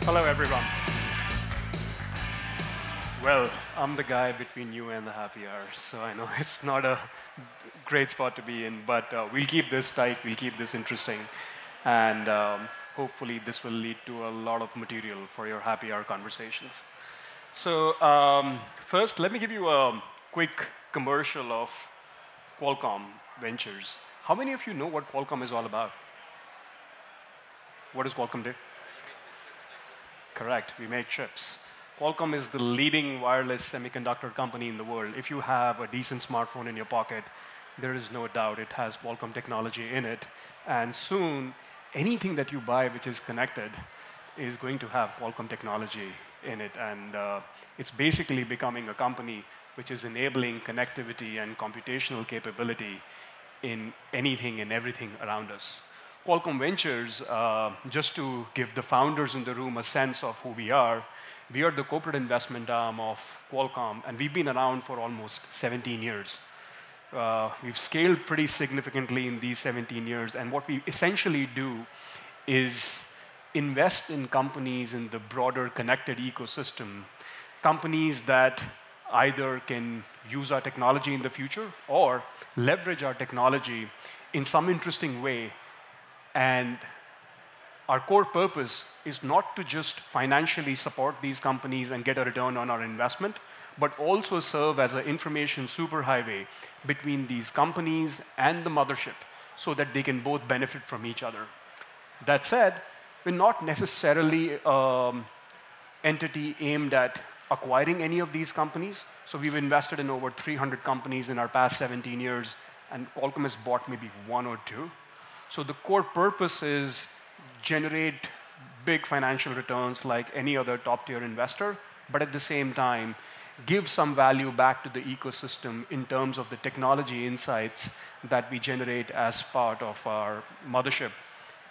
Hello, everyone. Well, I'm the guy between you and the happy hour, so I know it's not a great spot to be in, but we'll keep this tight, we'll keep this interesting, and hopefully this will lead to a lot of material for your happy hour conversations. So first, let me give you a quick commercial of Qualcomm Ventures. How many of you know what Qualcomm is all about? What does Qualcomm do? Correct, we make chips. Qualcomm is the leading wireless semiconductor company in the world. If you have a decent smartphone in your pocket, there is no doubt it has Qualcomm technology in it. And soon, anything that you buy which is connected is going to have Qualcomm technology in it. And it's basically becoming a company which is enabling connectivity and computational capability in anything and everything around us. Qualcomm Ventures, just to give the founders in the room a sense of who we are the corporate investment arm of Qualcomm, and we've been around for almost 17 years. We've scaled pretty significantly in these 17 years, and what we essentially do is invest in companies in the broader connected ecosystem, companies that either can use our technology in the future or leverage our technology in some interesting way. And our core purpose is not to just financially support these companies and get a return on our investment, but also serve as an information superhighway between these companies and the mothership so that they can both benefit from each other. That said, we're not necessarily an entity aimed at acquiring any of these companies. So we've invested in over 300 companies in our past 17 years, and Qualcomm has bought maybe one or two. So the core purpose is generate big financial returns like any other top-tier investor, but at the same time, give some value back to the ecosystem in terms of the technology insights that we generate as part of our mothership,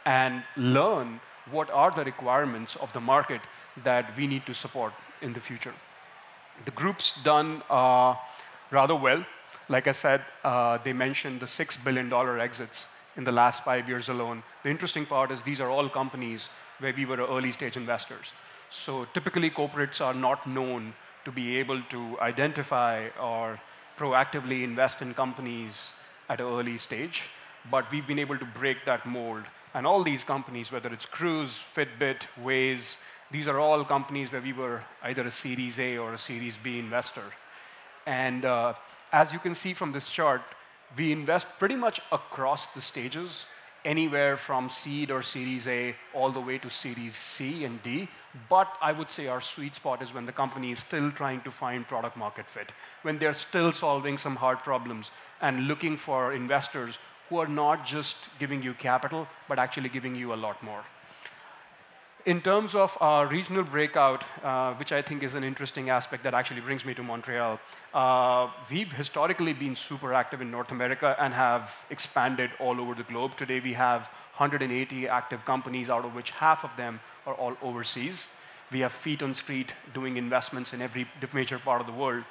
and learn what are the requirements of the market that we need to support in the future. The group's done rather well. Like I said, they mentioned the $6 billion exits in the last 5 years alone. The interesting part is these are all companies where we were early stage investors. So typically corporates are not known to be able to identify or proactively invest in companies at an early stage, but we've been able to break that mold. And all these companies, whether it's Cruise, Fitbit, Waze, these are all companies where we were either a Series A or a Series B investor. And as you can see from this chart, we invest pretty much across the stages, anywhere from seed or Series A all the way to Series C and D. But I would say our sweet spot is when the company is still trying to find product market fit, when they're still solving some hard problems and looking for investors who are not just giving you capital, but actually giving you a lot more. In terms of our regional breakout, which I think is an interesting aspect that actually brings me to Montreal, we've historically been super active in North America and have expanded all over the globe. Today we have 180 active companies, out of which half of them are all overseas. We have feet on street doing investments in every major part of the world.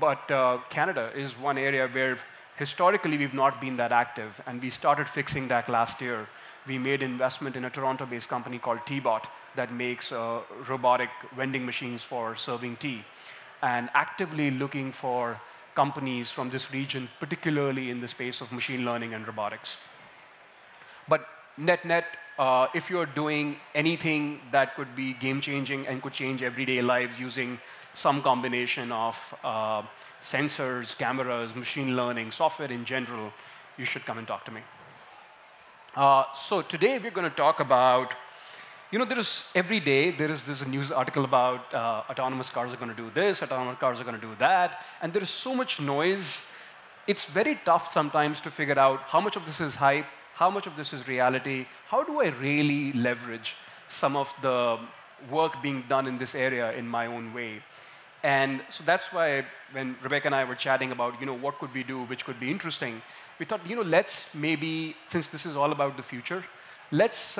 But Canada is one area where historically we've not been that active, and we started fixing that last year. We made investment in a Toronto-based company called T-Bot that makes robotic vending machines for serving tea, and actively looking for companies from this region, particularly in the space of machine learning and robotics. But net-net, if you're doing anything that could be game-changing and could change everyday lives using some combination of sensors, cameras, machine learning, software in general, you should come and talk to me. So today we're going to talk about, every day there is this news article about autonomous cars are going to do this, autonomous cars are going to do that, and there is so much noise. It's very tough sometimes to figure out how much of this is hype, how much of this is reality, how do I really leverage some of the work being done in this area in my own way. And so that's why when Rebecca and I were chatting about, what could we do which could be interesting, we thought, let's maybe, since this is all about the future, let's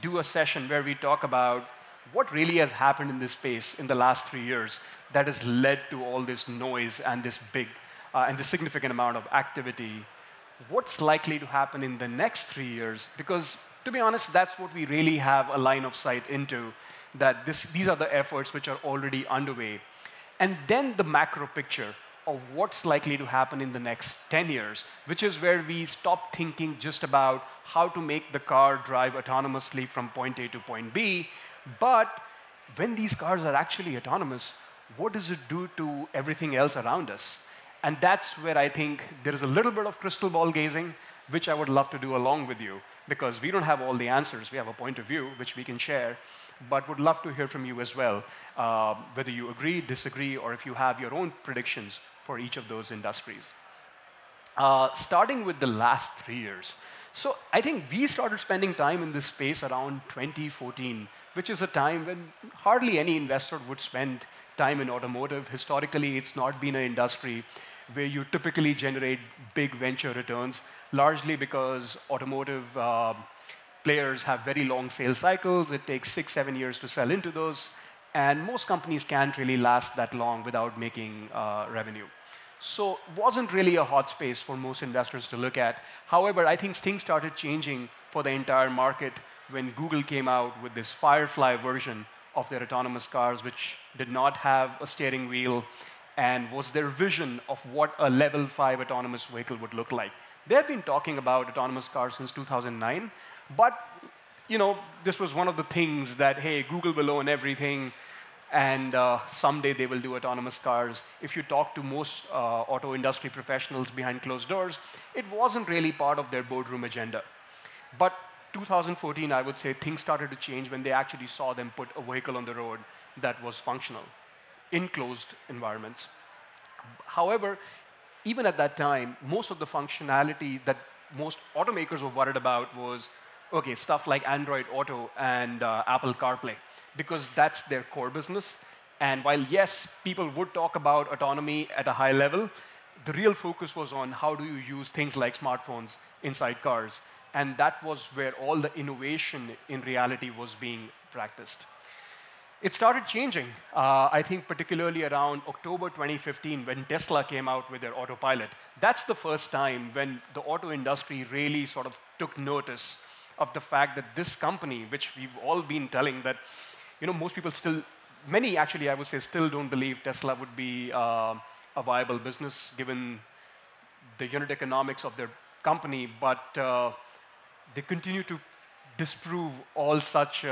do a session where we talk about what really has happened in this space in the last 3 years that has led to all this noise and this big and the significant amount of activity. What's likely to happen in the next 3 years? Because to be honest, that's what we really have a line of sight into. that these are the efforts which are already underway. And then the macro picture of what's likely to happen in the next 10 years, which is where we stop thinking just about how to make the car drive autonomously from point A to point B, but when these cars are actually autonomous, what does it do to everything else around us? And that's where I think there is a little bit of crystal ball gazing, which I would love to do along with you, because we don't have all the answers. We have a point of view, which we can share, but would love to hear from you as well, whether you agree, disagree, or if you have your own predictions for each of those industries. Starting with the last 3 years. So I think we started spending time in this space around 2014, which is a time when hardly any investor would spend time in automotive. Historically, it's not been an industry where you typically generate big venture returns, largely because automotive players have very long sales cycles. It takes 6, 7 years to sell into those, and most companies can't really last that long without making revenue. So it wasn't really a hot space for most investors to look at. However, I think things started changing for the entire market when Google came out with this Firefly version of their autonomous cars, which did not have a steering wheel and was their vision of what a level 5 autonomous vehicle would look like. They've been talking about autonomous cars since 2009, but this was one of the things that, hey, Google will own everything, and someday they will do autonomous cars. If you talk to most auto industry professionals behind closed doors, it wasn't really part of their boardroom agenda. But 2014, I would say, things started to change when they actually saw them put a vehicle on the road that was functional in closed environments. However, even at that time, most of the functionality that most automakers were worried about was, okay, stuff like Android Auto and Apple CarPlay, because that's their core business. And while, yes, people would talk about autonomy at a high level, the real focus was on how do you use things like smartphones inside cars. And that was where all the innovation in reality was being practiced. It started changing, I think particularly around October 2015 when Tesla came out with their autopilot. That's the first time when the auto industry really sort of took notice of the fact that this company, which we've all been telling that, most people still, many actually I would say still don't believe Tesla would be a viable business given the unit economics of their company, but they continue to disprove all such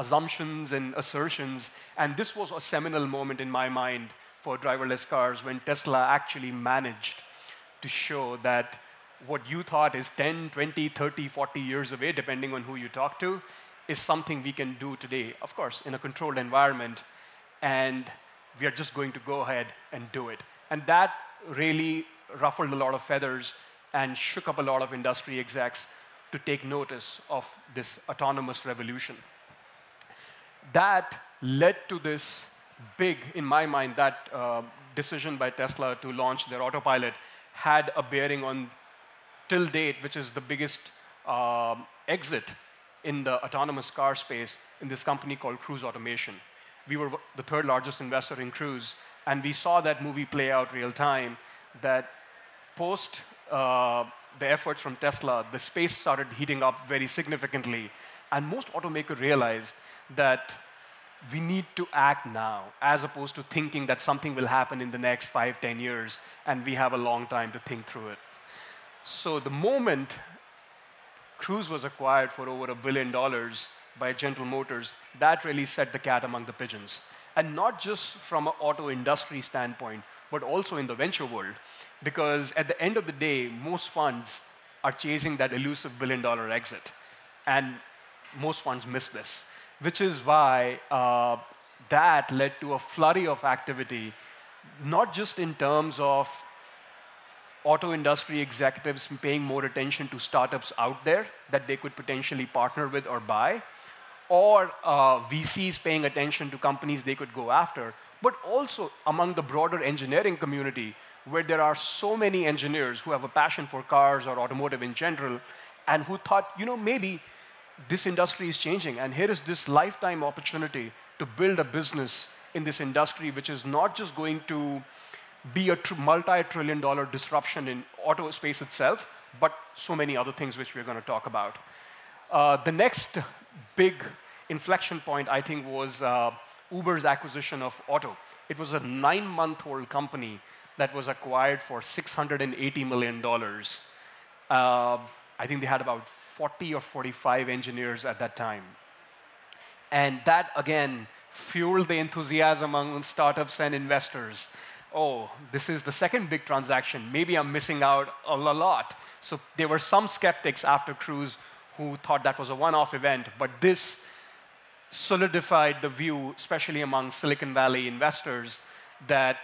assumptions and assertions. And this was a seminal moment in my mind for driverless cars when Tesla actually managed to show that what you thought is 10, 20, 30, 40 years away, depending on who you talk to, is something we can do today, of course, in a controlled environment. And we are just going to go ahead and do it. And that really ruffled a lot of feathers and shook up a lot of industry execs to take notice of this autonomous revolution. That led to this big, in my mind, that decision by Tesla to launch their autopilot had a bearing on, till date, which is the biggest exit in the autonomous car space in this company called Cruise Automation. We were the third largest investor in Cruise, and we saw that movie play out real time, that post the efforts from Tesla, the space started heating up very significantly. And most automakers realized that we need to act now, as opposed to thinking that something will happen in the next 5, 10 years, and we have a long time to think through it. So the moment Cruise was acquired for over $1 billion by General Motors, that really set the cat among the pigeons. And not just from an auto industry standpoint, but also in the venture world. Because at the end of the day, most funds are chasing that elusive $1 billion exit. And most funds miss this, which is why that led to a flurry of activity, not just in terms of auto industry executives paying more attention to startups out there that they could potentially partner with or buy, or VCs paying attention to companies they could go after, but also among the broader engineering community, where there are so many engineers who have a passion for cars or automotive in general, and who thought, maybe this industry is changing, and here is this lifetime opportunity to build a business in this industry, which is not just going to be a multi-trillion-dollar disruption in auto space itself, but so many other things which we're going to talk about. The next big inflection point, I think, was Uber's acquisition of Otto. It was a 9-month-old company that was acquired for $680 million. I think they had about 40 or 45 engineers at that time. And that, again, fueled the enthusiasm among startups and investors. Oh, this is the second big transaction. Maybe I'm missing out a lot. So there were some skeptics after Cruise who thought that was a one-off event. But this solidified the view, especially among Silicon Valley investors, that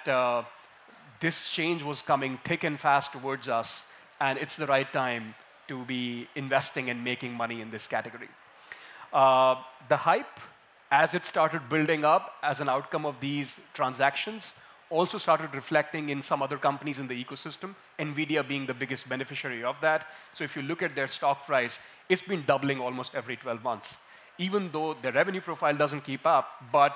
this change was coming thick and fast towards us, and it's the right time to be investing and making money in this category. The hype, as it started building up as an outcome of these transactions, also started reflecting in some other companies in the ecosystem, NVIDIA being the biggest beneficiary of that. So if you look at their stock price, it's been doubling almost every 12 months. Even though their revenue profile doesn't keep up, but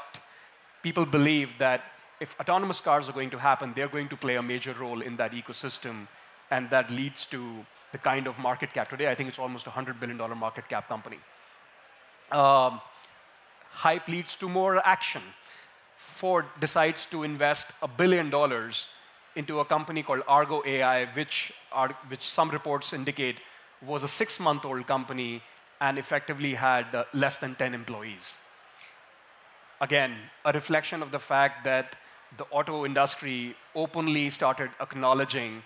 people believe that if autonomous cars are going to happen, they're going to play a major role in that ecosystem, and that leads to the kind of market cap. Today, I think it's almost a $100 billion market cap company. Hype leads to more action. Ford decides to invest $1 billion into a company called Argo AI, which some reports indicate was a 6-month-old company and effectively had less than 10 employees. Again, a reflection of the fact that the auto industry openly started acknowledging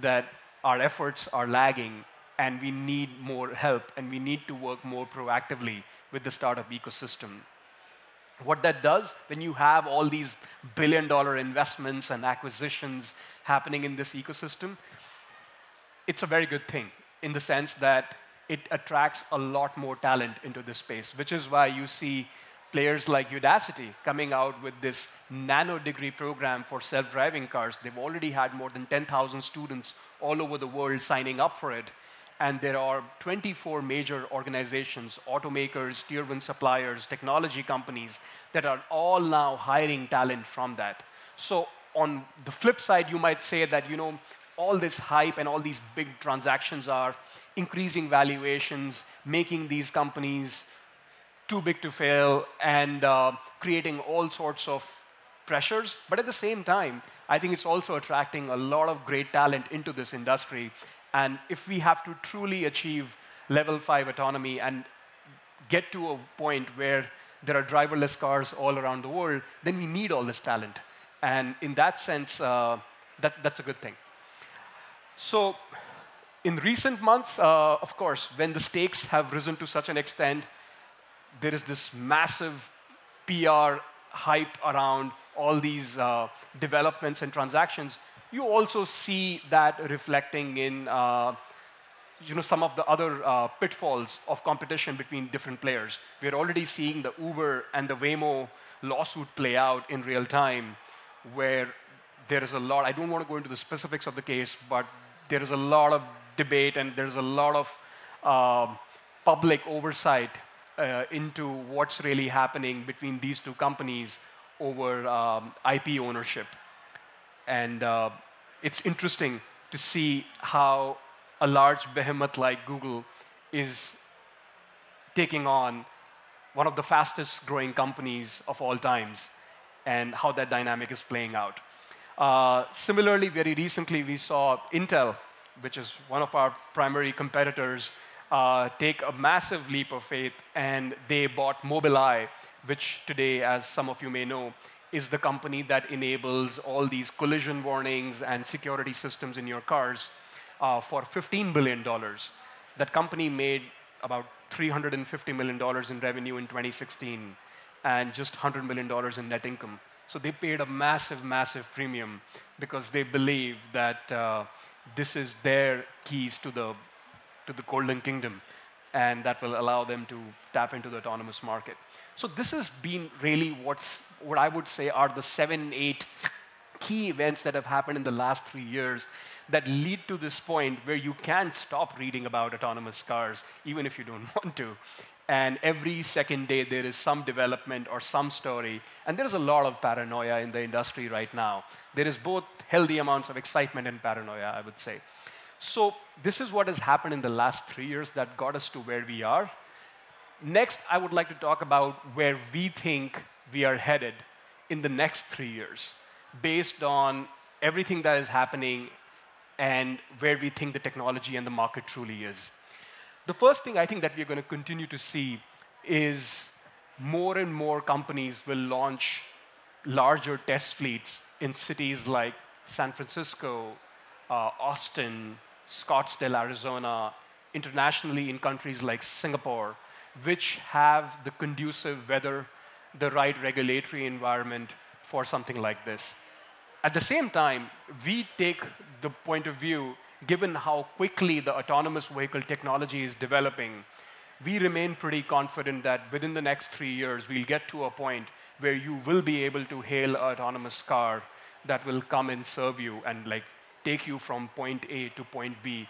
that our efforts are lagging and we need more help and we need to work more proactively with the startup ecosystem. What that does, when you have all these billion-dollar investments and acquisitions happening in this ecosystem, it's a very good thing in the sense that it attracts a lot more talent into this space, which is why you see players like Udacity coming out with this nano-degree program for self-driving cars. They've already had more than 10,000 students all over the world signing up for it. And there are 24 major organizations, automakers, tier 1 suppliers, technology companies, that are all now hiring talent from that. So on the flip side, you might say that all this hype and all these big transactions are increasing valuations, making these companies too big to fail, and creating all sorts of pressures. But at the same time, I think it's also attracting a lot of great talent into this industry. And if we have to truly achieve level 5 autonomy and get to a point where there are driverless cars all around the world, then we need all this talent. And in that sense, that's a good thing. So in recent months, of course, when the stakes have risen to such an extent, there is this massive PR hype around all these developments and transactions. You also see that reflecting in some of the other pitfalls of competition between different players. We're already seeing the Uber and the Waymo lawsuit play out in real time, where there is a lot, I don't want to go into the specifics of the case, but there is a lot of debate and there's a lot of public oversight into what's really happening between these two companies over IP ownership. And it's interesting to see how a large behemoth like Google is taking on one of the fastest growing companies of all times, and how that dynamic is playing out. Similarly, very recently, we saw Intel, which is one of our primary competitors, take a massive leap of faith, and they bought Mobileye, which today, as some of you may know, is the company that enables all these collision warnings and security systems in your cars for $15 billion. That company made about $350 million in revenue in 2016 and just $100 million in net income. So they paid a massive, massive premium because they believe that this is their keys to the golden kingdom, and that will allow them to tap into the autonomous market. So this has been really what I would say are the 7, 8 key events that have happened in the last 3 years that lead to this point where you can't stop reading about autonomous cars, even if you don't want to. And every second day, there is some development or some story. And there's a lot of paranoia in the industry right now. There is both healthy amounts of excitement and paranoia, I would say. So this is what has happened in the last 3 years that got us to where we are. Next, I would like to talk about where we think we are headed in the next 3 years, based on everything that is happening and where we think the technology and the market truly is. The first thing I think that we're going to continue to see is more and more companies will launch larger test fleets in cities like San Francisco, Austin, Scottsdale, Arizona, internationally in countries like Singapore, which have the conducive weather, the right regulatory environment for something like this. At the same time, we take the point of view, given how quickly the autonomous vehicle technology is developing, we remain pretty confident that within the next 3 years, we'll get to a point where you will be able to hail an autonomous car that will come and serve you and like take you from point A to point B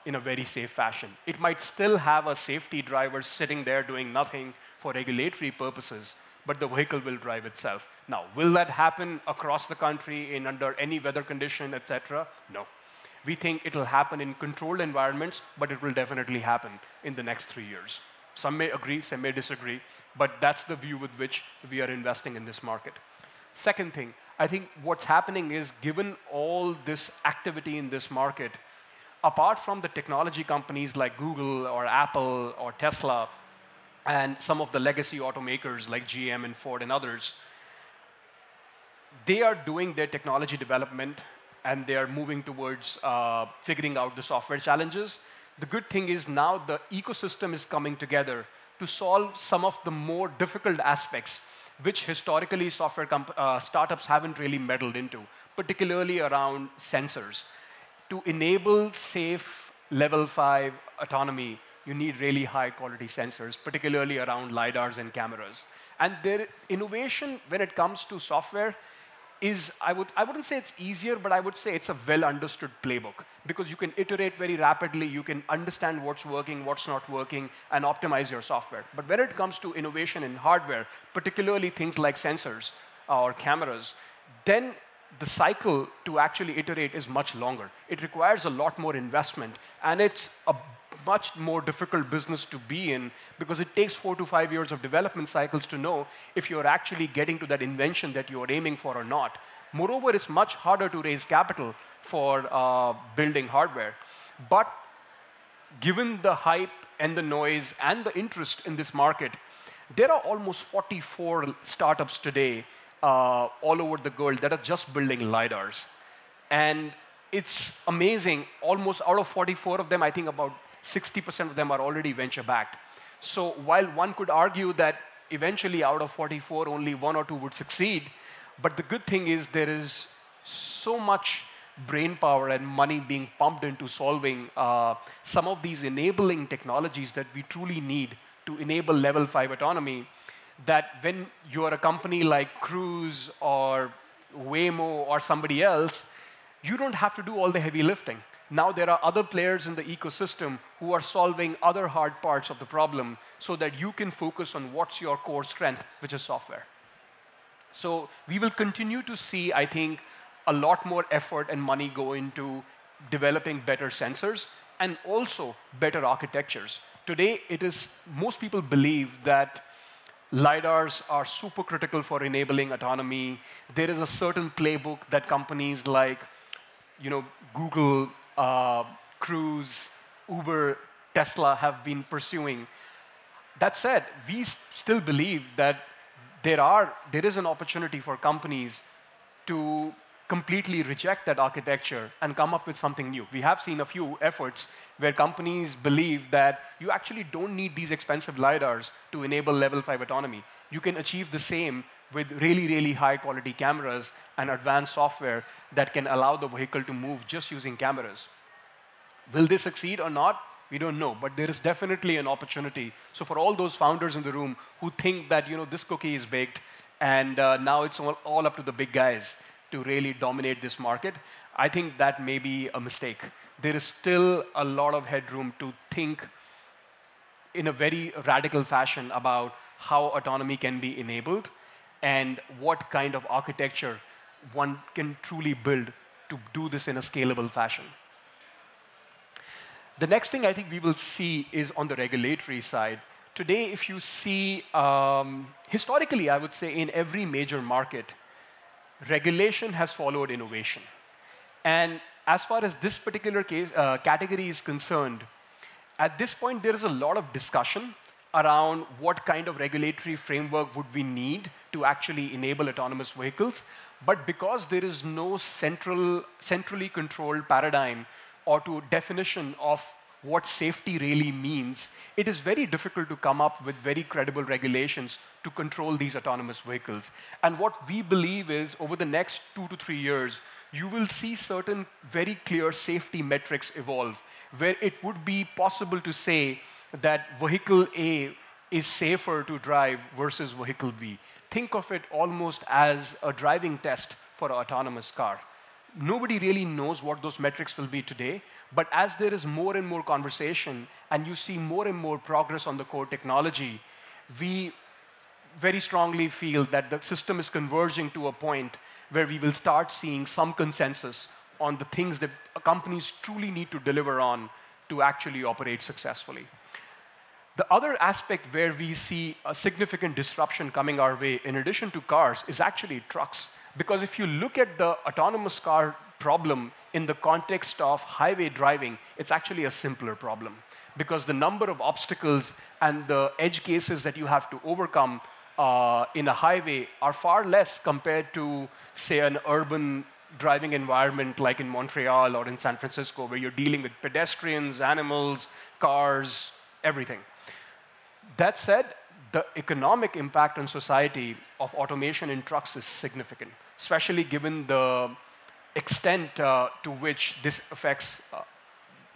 in a very safe fashion. It might still have a safety driver sitting there doing nothing for regulatory purposes, but the vehicle will drive itself. Now, will that happen across the country in under any weather condition, et cetera? No. We think it'll happen in controlled environments, but it will definitely happen in the next 3 years. Some may agree, some may disagree, but that's the view with which we are investing in this market. Second thing, I think what's happening is, given all this activity in this market, apart from the technology companies like Google or Apple or Tesla, and some of the legacy automakers like GM and Ford and others, they are doing their technology development and they are moving towards figuring out the software challenges. The good thing is now the ecosystem is coming together to solve some of the more difficult aspects which historically software startups haven't really meddled into, particularly around sensors. To enable safe level 5 autonomy, you need really high quality sensors, particularly around LiDARs and cameras. And their innovation when it comes to software is, I wouldn't say it's easier, but I would say it's a well understood playbook, because you can iterate very rapidly, you can understand what's working, what's not working, and optimize your software. But when it comes to innovation in hardware, particularly things like sensors or cameras, then the cycle to actually iterate is much longer. It requires a lot more investment, and it's a much more difficult business to be in, because it takes 4 to 5 years of development cycles to know if you're actually getting to that invention that you're aiming for or not. Moreover, it's much harder to raise capital for building hardware. But given the hype and the noise and the interest in this market, there are almost 44 startups today all over the world that are just building LiDARs. And it's amazing, almost out of 44 of them, I think about 60% of them are already venture-backed. So while one could argue that eventually out of 44, only 1 or 2 would succeed, but the good thing is there is so much brain power and money being pumped into solving some of these enabling technologies that we truly need to enable level 5 autonomy, that when you're a company like Cruise or Waymo or somebody else, you don't have to do all the heavy lifting. Now there are other players in the ecosystem who are solving other hard parts of the problem so that you can focus on what's your core strength, which is software. So we will continue to see, I think, a lot more effort and money go into developing better sensors and also better architectures. Today, most people believe that LiDARs are super critical for enabling autonomy. There is a certain playbook that companies like Google, Cruise, Uber, Tesla have been pursuing. That said, we still believe that there is an opportunity for companies to completely reject that architecture and come up with something new. We have seen a few efforts where companies believe that you actually don't need these expensive LiDARs to enable level 5 autonomy. You can achieve the same with really, really high quality cameras and advanced software that can allow the vehicle to move just using cameras. Will they succeed or not? We don't know, but there is definitely an opportunity. So for all those founders in the room who think that this cookie is baked and now it's all up to the big guys to really dominate this market, I think that may be a mistake. There is still a lot of headroom to think in a very radical fashion about how autonomy can be enabled and what kind of architecture one can truly build to do this in a scalable fashion. The next thing I think we will see is on the regulatory side. today, if you see, historically, I would say in every major market, regulation has followed innovation. And as far as this particular case, category is concerned, at this point, there is a lot of discussion around what kind of regulatory framework would we need to actually enable autonomous vehicles. But because there is no centrally controlled paradigm or to definition of what safety really means, it is very difficult to come up with very credible regulations to control these autonomous vehicles. And what we believe is over the next 2 to 3 years, you will see certain very clear safety metrics evolve, where it would be possible to say that vehicle A is safer to drive versus vehicle B. Think of it almost as a driving test for an autonomous car. Nobody really knows what those metrics will be today, but as there is more and more conversation and you see more and more progress on the core technology, we very strongly feel that the system is converging to a point where we will start seeing some consensus on the things that companies truly need to deliver on to actually operate successfully. The other aspect where we see a significant disruption coming our way, in addition to cars, is actually trucks. Because if you look at the autonomous car problem in the context of highway driving, it's actually a simpler problem. Because the number of obstacles and the edge cases that you have to overcome in a highway are far less compared to, say, an urban driving environment like in Montreal or in San Francisco, where you're dealing with pedestrians, animals, cars, everything. That said, the economic impact on society of automation in trucks is significant, especially given the extent to which this affects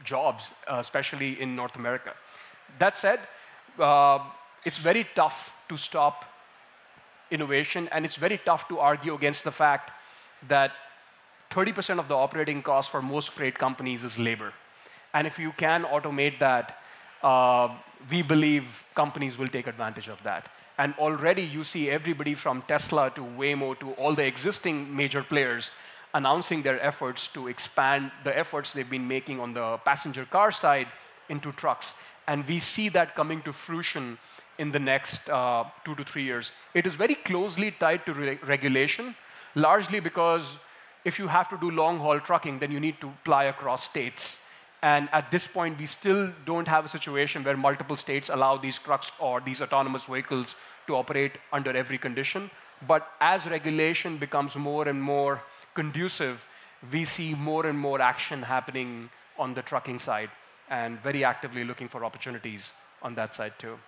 jobs, especially in North America. That said, it's very tough to stop innovation, and it's very tough to argue against the fact that 30% of the operating cost for most freight companies is labor. And if you can automate that, we believe companies will take advantage of that. And already you see everybody from Tesla to Waymo to all the existing major players announcing their efforts to expand the efforts they've been making on the passenger car side into trucks. And we see that coming to fruition in the next 2 to 3 years. It is very closely tied to regulation, largely because if you have to do long-haul trucking, then you need to fly across states. And at this point, we still don't have a situation where multiple states allow these trucks or these autonomous vehicles to operate under every condition. But as regulation becomes more and more conducive, we see more and more action happening on the trucking side and very actively looking for opportunities on that side too.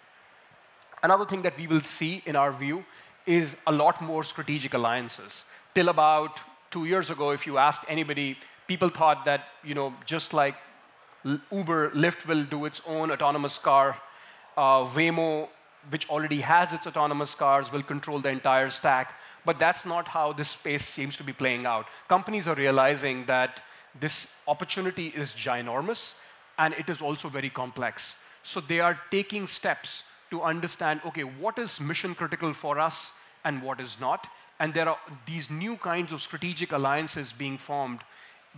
Another thing that we will see in our view is a lot more strategic alliances. Till about 2 years ago, if you asked anybody, people thought that, just like Uber, Lyft will do its own autonomous car. Waymo, which already has its autonomous cars, will control the entire stack. But that's not how this space seems to be playing out. Companies are realizing that this opportunity is ginormous, and it is also very complex. So they are taking steps to understand, OK, what is mission critical for us and what is not? And there are these new kinds of strategic alliances being formed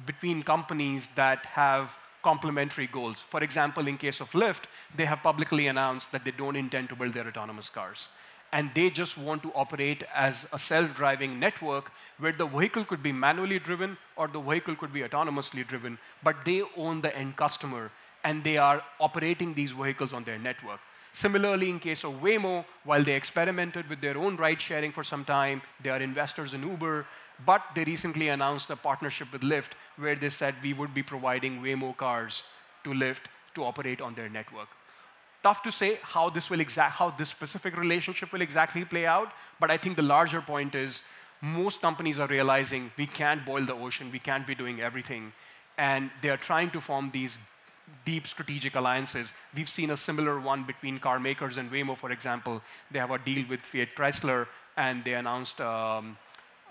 between companies that have complementary goals. For example, in case of Lyft, they have publicly announced that they don't intend to build their autonomous cars. And they just want to operate as a self-driving network where the vehicle could be manually driven or the vehicle could be autonomously driven, but they own the end customer, and they are operating these vehicles on their network. Similarly, in case of Waymo, while they experimented with their own ride-sharing for some time, they are investors in Uber, but they recently announced a partnership with Lyft where they said we would be providing Waymo cars to Lyft to operate on their network. Tough to say how this specific relationship will exactly play out, but I think the larger point is most companies are realizing we can't boil the ocean, we can't be doing everything, and they are trying to form these deep strategic alliances. We've seen a similar one between car makers and Waymo, for example. They have a deal with Fiat Chrysler, and they announced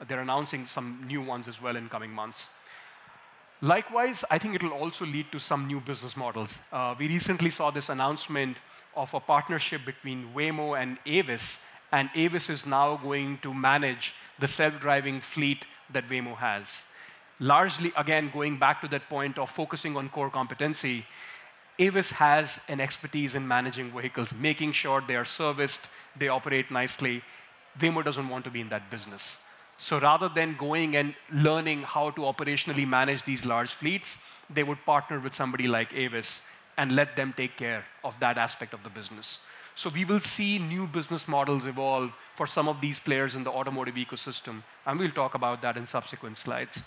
they're announcing some new ones as well in coming months. Likewise, I think it will also lead to some new business models. We recently saw this announcement of a partnership between Waymo and Avis, and Avis is now going to manage the self-driving fleet that Waymo has. Largely, again, going back to that point of focusing on core competency, Avis has an expertise in managing vehicles, making sure they are serviced, they operate nicely. Waymo doesn't want to be in that business. So rather than going and learning how to operationally manage these large fleets, they would partner with somebody like Avis and let them take care of that aspect of the business. So we will see new business models evolve for some of these players in the automotive ecosystem, and we'll talk about that in subsequent slides.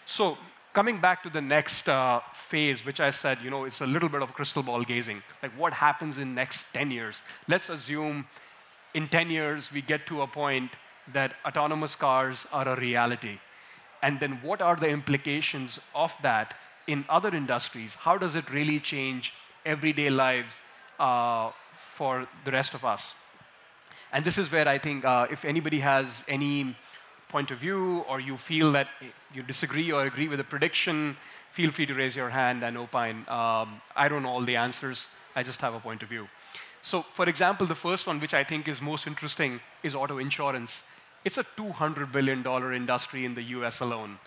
So coming back to the next phase, which I said, it's a little bit of crystal ball gazing. Like what happens in next 10 years? Let's assume in 10 years we get to a point that autonomous cars are a reality. And then what are the implications of that in other industries? How does it really change everyday lives for the rest of us? And this is where I think if anybody has any point of view, or you feel that you disagree or agree with a prediction, feel free to raise your hand and opine. I don't know all the answers. I just have a point of view. So for example, the first one, which I think is most interesting, is auto insurance. It's a $200 billion industry in the US alone.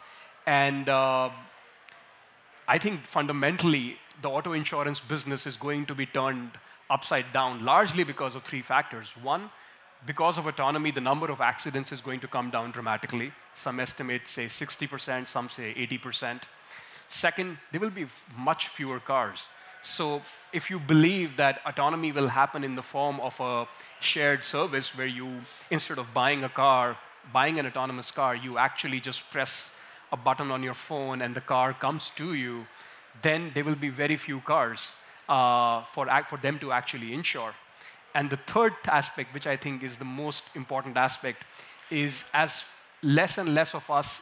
And I think fundamentally, the auto insurance business is going to be turned upside down, largely because of three factors. One, because of autonomy, the number of accidents is going to come down dramatically. Some estimates say 60%, some say 80%. Second, there will be much fewer cars. So if you believe that autonomy will happen in the form of a shared service where you, instead of buying a car, buying an autonomous car, you actually just press a button on your phone and the car comes to you, then there will be very few cars for them to actually insure. And the third aspect, which I think is the most important aspect, is as less and less of us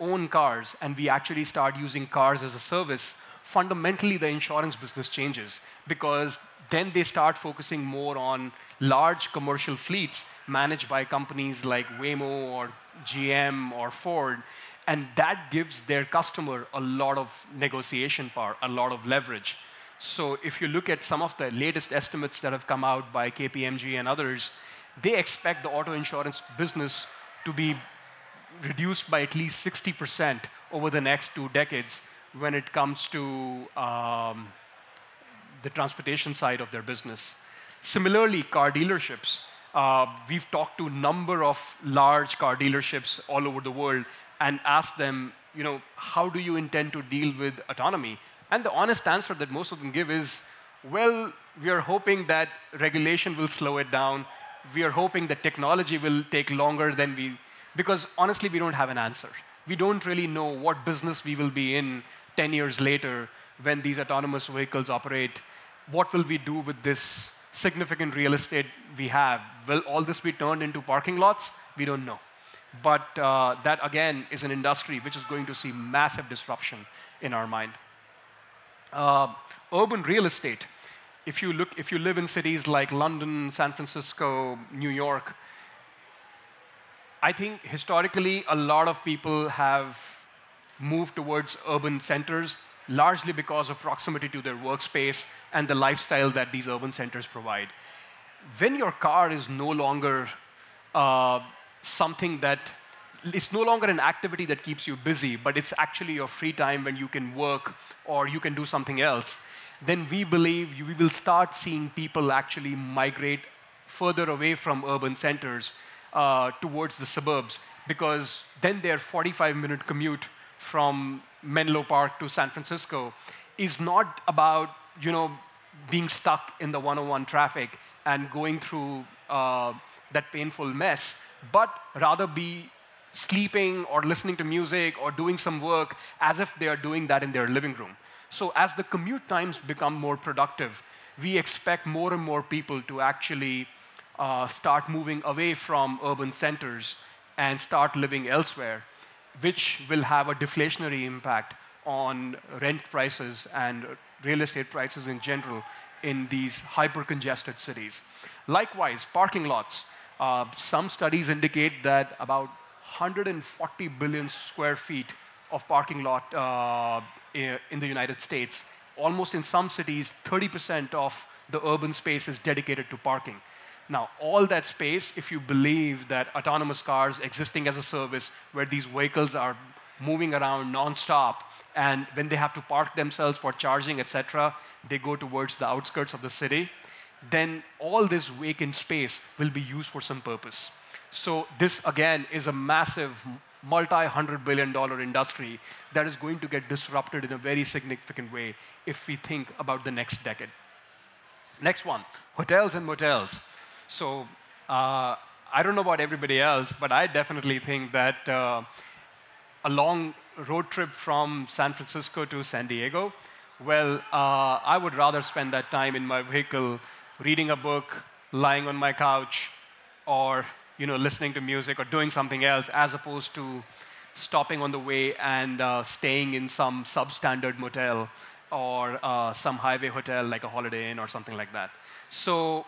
own cars and we actually start using cars as a service, fundamentally the insurance business changes, because then they start focusing more on large commercial fleets managed by companies like Waymo or GM or Ford, and that gives their customer a lot of negotiation power, a lot of leverage. So if you look at some of the latest estimates that have come out by KPMG and others, they expect the auto insurance business to be reduced by at least 60% over the next 2 decades when it comes to the transportation side of their business. Similarly, car dealerships. We've talked to a number of large car dealerships all over the world and asked them, how do you intend to deal with autonomy? And the honest answer that most of them give is, well, we are hoping that regulation will slow it down. We are hoping that technology will take longer than because honestly, we don't have an answer. We don't really know what business we will be in 10 years later when these autonomous vehicles operate. What will we do with this significant real estate we have? Will all this be turned into parking lots? We don't know. But that, again, is an industry which is going to see massive disruption in our mind. Urban real estate. If you live in cities like London, San Francisco, New York, I think historically a lot of people have moved towards urban centers, largely because of proximity to their workspace and the lifestyle that these urban centers provide. When your car is no longer something that it's no longer an activity that keeps you busy, but it's actually your free time when you can work or you can do something else, then we believe we will start seeing people actually migrate further away from urban centers towards the suburbs, because then their 45-minute commute from Menlo Park to San Francisco is not about being stuck in the 101 traffic and going through that painful mess, but rather be sleeping or listening to music or doing some work as if they are doing that in their living room. So as the commute times become more productive, we expect more and more people to actually start moving away from urban centers and start living elsewhere, which will have a deflationary impact on rent prices and real estate prices in general in these hyper-congested cities. Likewise, parking lots. Some studies indicate that about 140 billion square feet of parking lot in the United States. Almost in some cities, 30% of the urban space is dedicated to parking. Now, all that space, if you believe that autonomous cars existing as a service where these vehicles are moving around nonstop. And when they have to park themselves for charging, etc., they go towards the outskirts of the city. Then all this vacant space will be used for some purpose. So this, again, is a massive multi-$100 billion industry that is going to get disrupted in a very significant way if we think about the next decade. Next one, hotels and motels. So I don't know about everybody else, but I definitely think that a long road trip from San Francisco to San Diego, well, I would rather spend that time in my vehicle reading a book, lying on my couch, or listening to music or doing something else, as opposed to stopping on the way and staying in some substandard motel or some highway hotel like a Holiday Inn or something like that. So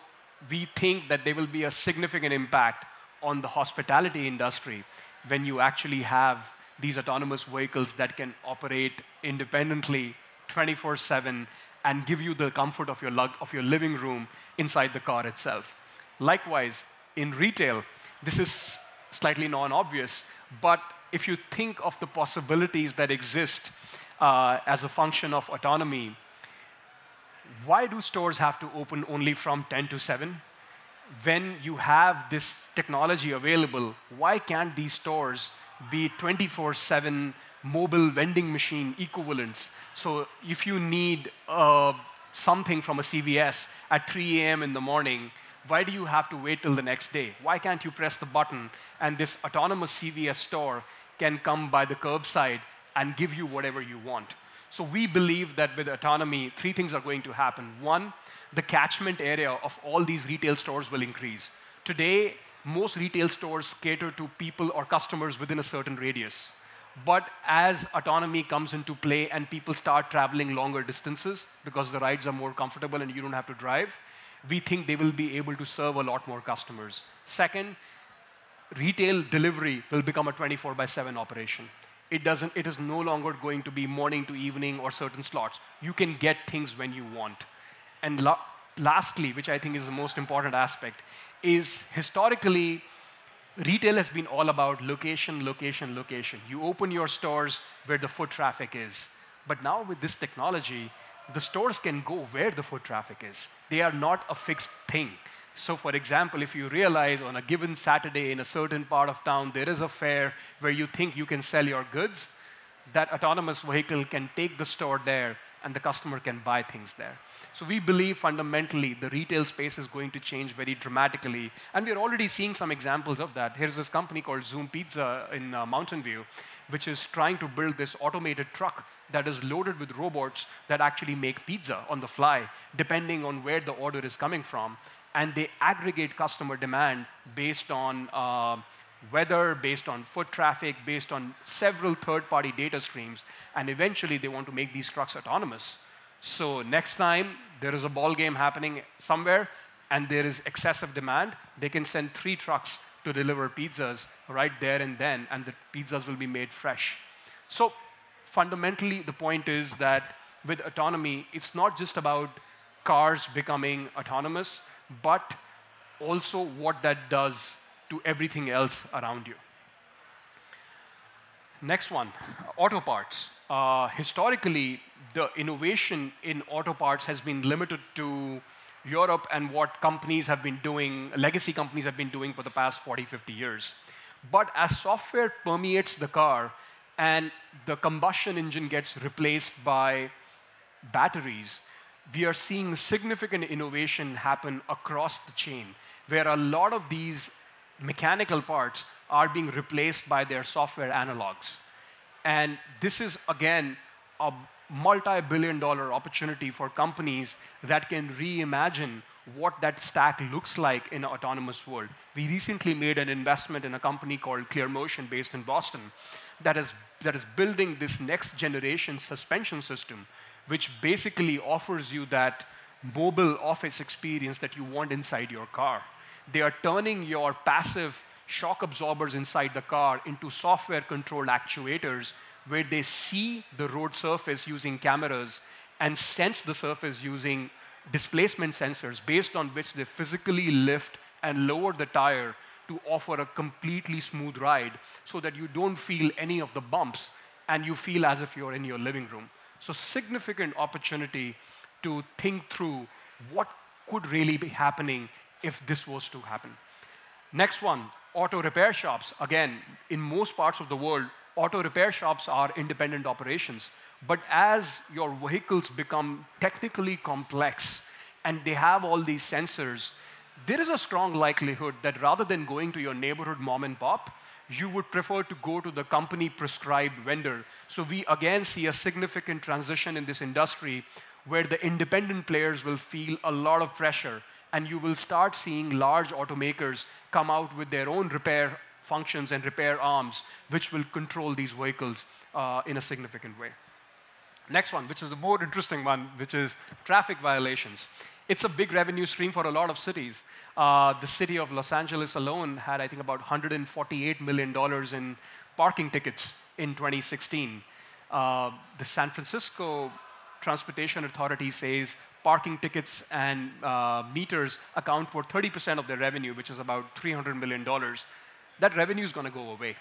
we think that there will be a significant impact on the hospitality industry when you actually have these autonomous vehicles that can operate independently 24/7 and give you the comfort of your living room inside the car itself. Likewise, in retail, this is slightly non-obvious, but if you think of the possibilities that exist as a function of autonomy, why do stores have to open only from 10 to 7? When you have this technology available, why can't these stores be 24/7 mobile vending machine equivalents? So if you need something from a CVS at 3 a.m. in the morning, why do you have to wait till the next day? Why can't you press the button and this autonomous CVS store can come by the curbside and give you whatever you want? So we believe that with autonomy, 3 things are going to happen. One, the catchment area of all these retail stores will increase. Today, most retail stores cater to people or customers within a certain radius. But as autonomy comes into play and people start traveling longer distances because the rides are more comfortable and you don't have to drive, we think they will be able to serve a lot more customers. Second, retail delivery will become a 24/7 operation. It is no longer going to be morning to evening or certain slots. You can get things when you want. And lastly, which I think is the most important aspect, is historically, retail has been all about location, location, location. You open your stores where the foot traffic is. But now with this technology, the stores can go where the foot traffic is. They are not a fixed thing. So for example, if you realize on a given Saturday in a certain part of town, there is a fair where you think you can sell your goods, that autonomous vehicle can take the store there and the customer can buy things there. So we believe fundamentally the retail space is going to change very dramatically. And we're already seeing some examples of that. Here's this company called Zoom Pizza in Mountain View, which is trying to build this automated truck that is loaded with robots that actually make pizza on the fly, depending on where the order is coming from. And they aggregate customer demand based on weather, based on foot traffic, based on several third-party data streams. And eventually, they want to make these trucks autonomous. So next time there is a ball game happening somewhere and there is excessive demand, they can send 3 trucks to deliver pizzas right there and then, and the pizzas will be made fresh. So fundamentally, the point is that with autonomy, it's not just about cars becoming autonomous, but also what that does to everything else around you. Next one, auto parts. Historically, the innovation in auto parts has been limited to Europe and what companies have been doing, legacy companies have been doing for the past 40, 50 years. But as software permeates the car and the combustion engine gets replaced by batteries, we are seeing significant innovation happen across the chain, where a lot of these mechanical parts are being replaced by their software analogs. And this is, again, a multi-billion-dollar opportunity for companies that can reimagine what that stack looks like in an autonomous world. We recently made an investment in a company called ClearMotion based in Boston that is building this next-generation suspension system, which basically offers you that mobile office experience that you want inside your car. They are turning your passive shock absorbers inside the car into software-controlled actuators where they see the road surface using cameras and sense the surface using displacement sensors based on which they physically lift and lower the tire to offer a completely smooth ride so that you don't feel any of the bumps and you feel as if you're in your living room. So significant opportunity to think through what could really be happening if this was to happen. Next one, auto repair shops. Again, in most parts of the world, auto repair shops are independent operations. But as your vehicles become technically complex and they have all these sensors, there is a strong likelihood that rather than going to your neighborhood mom and pop, you would prefer to go to the company-prescribed vendor. So we again see a significant transition in this industry where the independent players will feel a lot of pressure, and you will start seeing large automakers come out with their own repair functions and repair arms, which will control these vehicles in a significant way. Next one, which is the more interesting one, which is traffic violations. It's a big revenue stream for a lot of cities. The city of Los Angeles alone had, I think, about $148 million in parking tickets in 2016. The San Francisco Transportation Authority says parking tickets and meters account for 30% of their revenue, which is about $300 million. That revenue is going to go away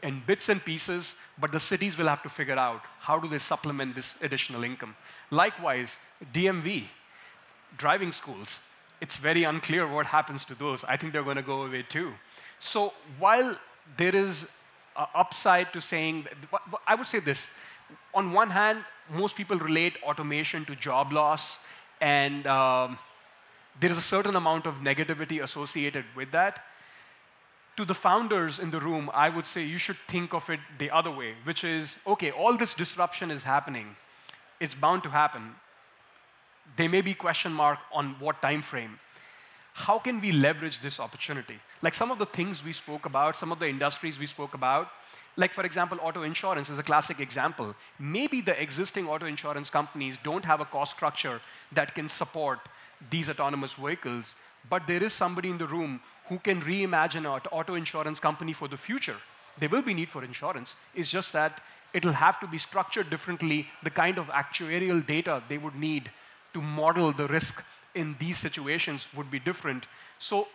in bits and pieces, but the cities will have to figure out how do they supplement this additional income. Likewise, DMV, driving schools, it's very unclear what happens to those. I think they're going to go away too. So while there is an upside to saying, I would say this, on one hand, most people relate automation to job loss, and there is a certain amount of negativity associated with that. To the founders in the room, I would say you should think of it the other way, which is, okay, all this disruption is happening. It's bound to happen. There may be question mark on what time frame. How can we leverage this opportunity? Like some of the things we spoke about, some of the industries we spoke about, like for example, auto insurance is a classic example. Maybe the existing auto insurance companies don't have a cost structure that can support these autonomous vehicles, but there is somebody in the room who can reimagine an auto insurance company for the future. There will be need for insurance. It's just that it'll have to be structured differently. The kind of actuarial data they would need to model the risk in these situations would be different. So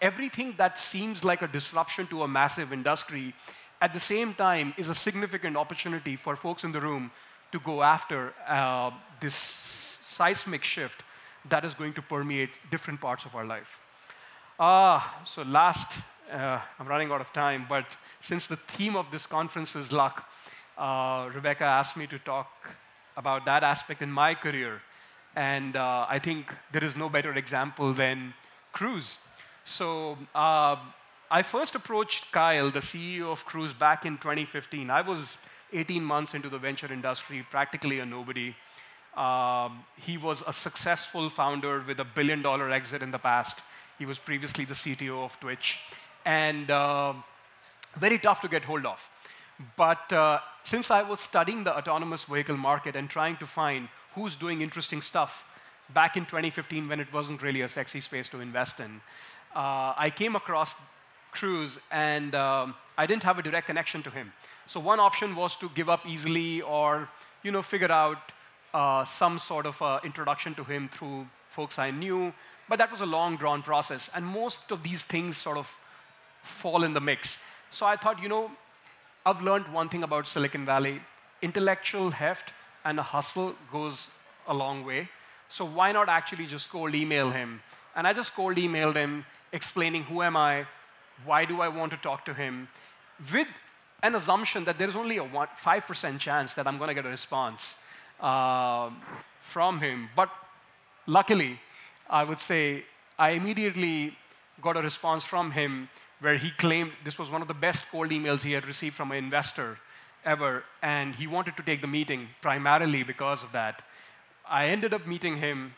everything that seems like a disruption to a massive industry, at the same time, is a significant opportunity for folks in the room to go after this seismic shift that is going to permeate different parts of our life. So last, I'm running out of time, but since the theme of this conference is luck, Rebecca asked me to talk about that aspect in my career. And I think there is no better example than Cruise. So I first approached Kyle, the CEO of Cruise, back in 2015. I was 18 months into the venture industry, practically a nobody. He was a successful founder with $1 billion exit in the past. He was previously the CTO of Twitch. And very tough to get hold of. But since I was studying the autonomous vehicle market and trying to find who's doing interesting stuff back in 2015 when it wasn't really a sexy space to invest in, I came across Cruise, and I didn't have a direct connection to him. So one option was to give up easily or figure out some sort of introduction to him through folks I knew. But that was a long, drawn process. And most of these things sort of fall in the mix. So I thought, I've learned one thing about Silicon Valley. Intellectual heft and a hustle goes a long way. So why not actually just cold email him? And I just cold emailed him, explaining who am I, why do I want to talk to him, with an assumption that there's only a 5% chance that I'm going to get a response from him. But luckily, I would say I immediately got a response from him where he claimed this was one of the best cold emails he had received from an investor ever, and he wanted to take the meeting primarily because of that. I ended up meeting him,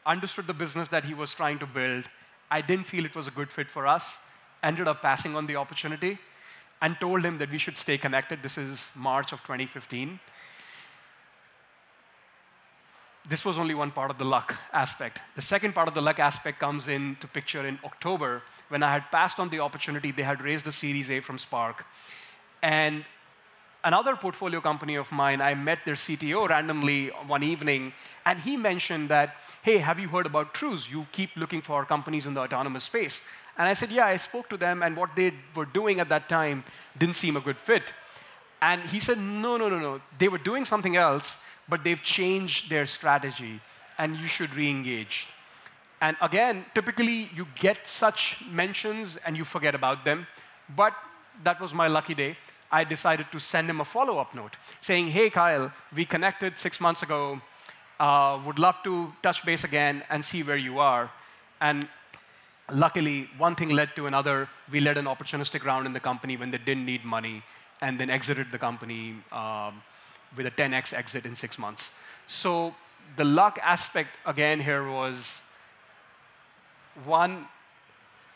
understood the business that he was trying to build. I didn't feel it was a good fit for us, ended up passing on the opportunity, and told him that we should stay connected. This is March of 2015. This was only one part of the luck aspect. The second part of the luck aspect comes into picture in October, when I had passed on the opportunity. They had raised a Series A from Spark. And another portfolio company of mine, I met their CTO randomly one evening, and he mentioned that, hey, have you heard about Cruise? You keep looking for companies in the autonomous space. And I said, yeah, I spoke to them, and what they were doing at that time didn't seem a good fit. And he said, no, no, no, no. They were doing something else, but they've changed their strategy, and you should re-engage. And again, typically, you get such mentions, and you forget about them. But that was my lucky day. I decided to send him a follow-up note, saying, hey, Kyle, we connected 6 months ago. Would love to touch base again and see where you are. And luckily, one thing led to another. We led an opportunistic round in the company when they didn't need money, and then exited the company with a 10x exit in 6 months. So the luck aspect, again, here was one.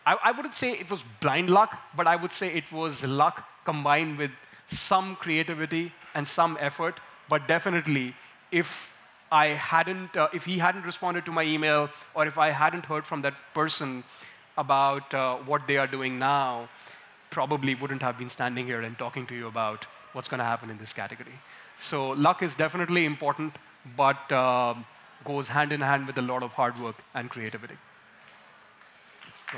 I wouldn't say it was blind luck, but I would say it was luck combined with some creativity and some effort. But definitely, if he hadn't responded to my email, or if I hadn't heard from that person about what they are doing now, probably wouldn't have been standing here and talking to you about what's going to happen in this category. So luck is definitely important, but goes hand in hand with a lot of hard work and creativity. So.